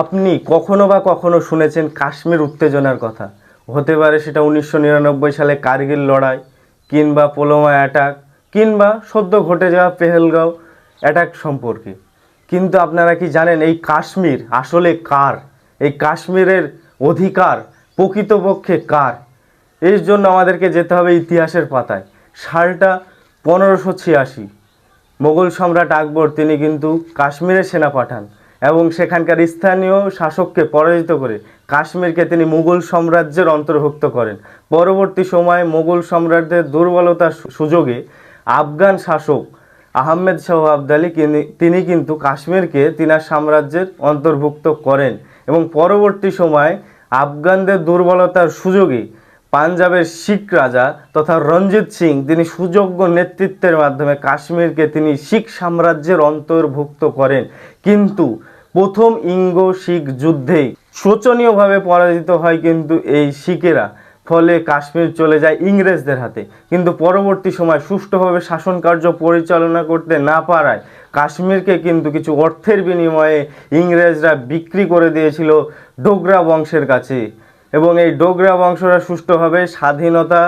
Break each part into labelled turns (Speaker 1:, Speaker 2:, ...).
Speaker 1: আপনি কখনো বা কখনো শুনেছেন কাশ্মীর উত্তেজনার কথা? হতে পারে সেটা 1999 সালে কার্গিল লড়াই, কিংবা পুলওয়ামা অ্যাটাক, কিংবা সদ্য ঘটে যাওয়া পেহেলগাঁও অ্যাটাক সম্পর্কে। কিন্তু আপনারা কি জানেন এই কাশ্মীর আসলে কার? এই কাশ্মীরের অধিকার প্রকৃতপক্ষে কার? এর জন্য আমাদেরকে যেতে হবে ইতিহাসের পাতায়। সালটা 1586। মোগল সম্রাট আকবর তিনি কিন্তু কাশ্মীরে সেনা পাঠান এবং সেখানকার স্থানীয় শাসককে পরাজিত করে কাশ্মীরকে তিনি মুঘল সাম্রাজ্যের অন্তর্ভুক্ত করেন। পরবর্তী সময়ে মুঘল সম্রাটদের দুর্বলতার সুযোগে আফগান শাসক আহমেদ শাহ আবদালি তিনি কিন্তু কাশ্মীরকে তিনার সাম্রাজ্যের অন্তর্ভুক্ত করেন এবং পরবর্তী সময়ে আফগানদের দুর্বলতার সুযোগে পাঞ্জাবের শিখ রাজা তথা রঞ্জিত সিং তিনি সুযোগ্য নেতৃত্বের মাধ্যমে কাশ্মীরকে তিনি শিখ সাম্রাজ্যের অন্তর্ভুক্ত করেন। কিন্তু প্রথম ইঙ্গো শিখ যুদ্ধেই শোচনীয়ভাবে পরাজিত হয় কিন্তু এই শিখেরা, ফলে কাশ্মীর চলে যায় ইংরেজদের হাতে। কিন্তু পরবর্তী সময় সুষ্ঠুভাবে শাসন কার্য পরিচালনা করতে না পারায় কাশ্মীরকে কিন্তু কিছু অর্থের বিনিময়ে ইংরেজরা বিক্রি করে দিয়েছিল ডোগরা বংশের কাছে এবং এই ডোগরা বংশরা সুষ্ঠুভাবে স্বাধীনতা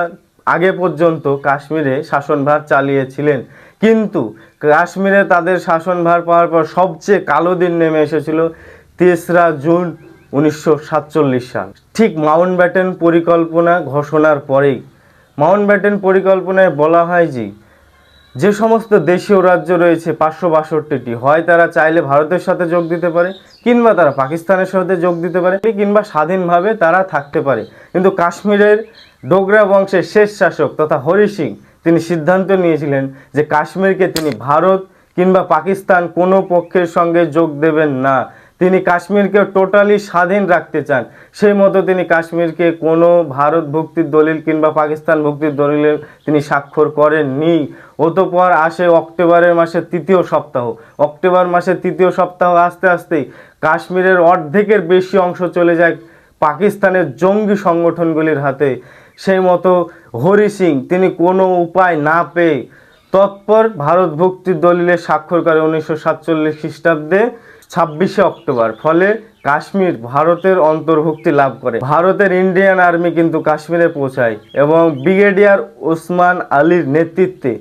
Speaker 1: আগে পর্যন্ত কাশ্মীরে শাসনভার চালিয়েছিলেন। কিন্তু কাশ্মীরে তাদের শাসনভার পাওয়ার পর সবচেয়ে কালো দিন নেমে এসেছিল 3রা জুন 1947 সাল, ঠিক মাউন্টব্যাটেন পরিকল্পনা ঘোষণার পরেই। মাউন্টব্যাটেন পরিকল্পনায় বলা হয় যে সমস্ত দেশীয় রাজ্য রয়েছে 562টি, হয় তারা চাইলে ভারতের সাথে যোগ দিতে পারে, কিংবা তারা পাকিস্তানের সাথে যোগ দিতে পারে, কিংবা স্বাধীনভাবে তারা থাকতে পারে। কিন্তু কাশ্মীরের ডোগরা বংশের শেষ শাসক তথা হরি সিং তিনি সিদ্ধান্ত নিয়েছিলেন যে কাশ্মীরকে তিনি ভারত কিংবা পাকিস্তান কোনো পক্ষের সঙ্গে যোগ দেবেন না। তিনি কাশ্মীরকে টোটালি স্বাধীন রাখতে চান। সেই মতো তিনি কাশ্মীরকে কোনো ভারত ভুক্তির দলিল কিংবা পাকিস্তান ভুক্তির দলিলে তিনি স্বাক্ষর করেননি। অতঃপর আসে অক্টোবর মাসের 3য় সপ্তাহ। অক্টোবর মাসের 3য় সপ্তাহ আসতে আসতেই কাশ্মীরের অর্ধেকের বেশি অংশ চলে যায় পাকিস্তানের জঙ্গি সংগঠনগুলির হাতে। সেই মতো হরি সিং তিনি কোনো উপায় না পেয়ে তৎপর ভারত ভুক্তির দলিলে স্বাক্ষর করে 1947 খ্রিস্টাব্দে 26শে অক্টোবর। ফলে কাশ্মীর ভারতের অন্তর্ভুক্তি লাভ করে। ভারতের ইন্ডিয়ান আর্মি কিন্তু কাশ্মীরে পৌঁছায় এবং ব্রিগেডিয়ার ওসমান আলীর নেতৃত্বে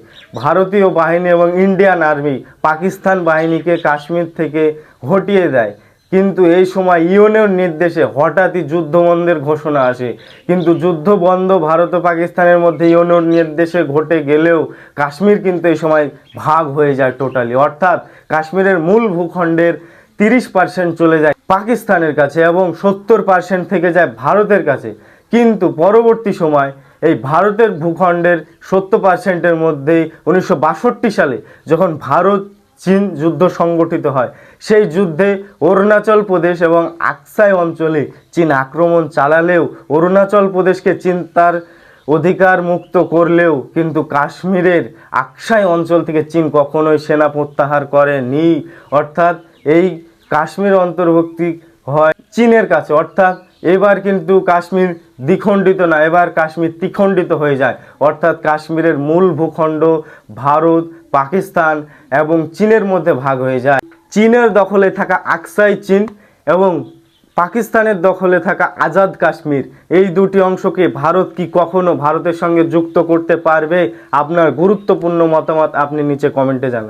Speaker 1: ভারতীয় বাহিনী এবং ইন্ডিয়ান আর্মি পাকিস্তান বাহিনীকে কাশ্মীর থেকে হটিয়ে দেয়। কিন্তু এই সময় ইউএনের নির্দেশে হঠাৎই যুদ্ধবন্ধের ঘোষণা আসে। কিন্তু যুদ্ধ বন্ধ ভারত ও পাকিস্তানের মধ্যে ইউএনের নির্দেশে ঘটে গেলেও কাশ্মীর কিন্তু এই সময় ভাগ হয়ে যায় টোটালি। অর্থাৎ কাশ্মীরের মূল ভূখণ্ডের 30% চলে যায় পাকিস্তানের কাছে এবং 70% থেকে যায় ভারতের কাছে। কিন্তু পরবর্তী সময় এই ভারতের ভূখণ্ডের 70%-এর মধ্যেই 1962 সালে যখন ভারত চীন যুদ্ধ সংগঠিত হয়, সেই যুদ্ধে অরুণাচল প্রদেশ এবং আকসাই অঞ্চলে চীন আক্রমণ চালালেও অরুণাচল প্রদেশকে চীন তার অধিকার মুক্ত করলেও কিন্তু কাশ্মীরের আকসাই অঞ্চল থেকে চীন কখনোই সেনা প্রত্যাহার করেনি। অর্থাৎ এই কাশ্মীর অন্তর্ভুক্তি হয় চীনের কাছে। অর্থাৎ এবার কিন্তু কাশ্মীর দ্বিখণ্ডিত না, এবার কাশ্মীর ত্রিখণ্ডিত হয়ে যায়। অর্থাৎ কাশ্মীরের মূল ভূখণ্ড ভারত, পাকিস্তান এবং চীনের মধ্যে ভাগ হয়ে যায়। চীনের দখলে থাকা আকসাই চীন এবং পাকিস্তানের দখলে থাকা আজাদ কাশ্মীর, এই দুটি অংশকে ভারত কি কখনো ভারতের সঙ্গে যুক্ত করতে পারবে? আপনার গুরুত্বপূর্ণ মতামত আপনি নিচে কমেন্টে জানান।